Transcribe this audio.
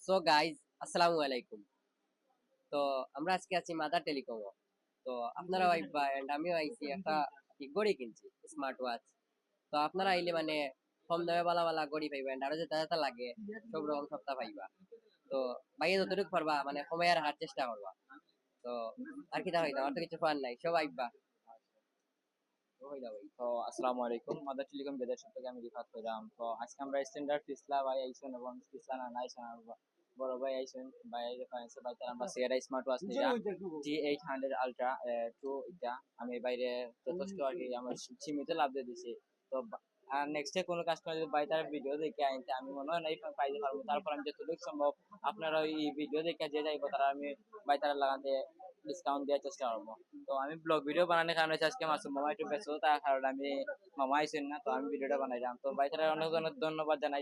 So guys, আসসালামু আলাইকুম। তো আমরা আজকে আছি মাদার টেলিকম। তো আপনারা আইবা এন্ড আমিও আইছি একটা কি ঘড়ি কিনছি, স্মার্ট ওয়াচ। তো আপনারা আইলে মানে কম দামে বালা বালা ঘড়ি পাইবা এন্ড আরো যেটা যেটা লাগে সব রকম সপ্তাহ পাইবা। তো বাইরে যতটুকু পারবা মানে কমায় রাখার চেষ্টা করবা। তো আর কি তা হইতো, আমার তো কিছু পার নাই, সব আইবা। তো হইলা ভাই। তো আসসালামু আলাইকুম। মাদার টেলিকম বেদের সব থেকে আমি রিফাত হইলাম। তো আজকে আমরা স্ট্যান্ডার্ড ফিসলা ভাই আইসেন এবং ফিসলা না আইসেন আর বড় ভাই আইসেন ভাই রেফারেন্সে ভাই তার আমরা সিআরআই স্মার্ট ওয়াচ নিয়া G800 আলট্রা টু এটা আমি বাইরে যথেষ্ট আর কি আমার সীমিত লাভ দিয়ে দিছি। তো আর নেক্সট কোনো কাস্টমার যদি ভাই তার ভিডিও দেখে আইনতে আমি মনে হয় না এই পাইতে পারবো। তারপর আমি যতটুকু সম্ভব আপনারা এই ভিডিও দেখে যে যাইবো তারা আমি ভাই তারা লাগাতে ডিসকাউন্ট দেওয়ার চেষ্টা করবো। তো আমি ব্লগ ভিডিও বানানোর কারণে হচ্ছে আজকে মাসুম মামা একটু ব্যস্ত, তার কারণে আমি মামা আইসেন না, তো আমি ভিডিওটা বানাইলাম। তো ভাই তারা অনেক অনেক ধন্যবাদ জানাই।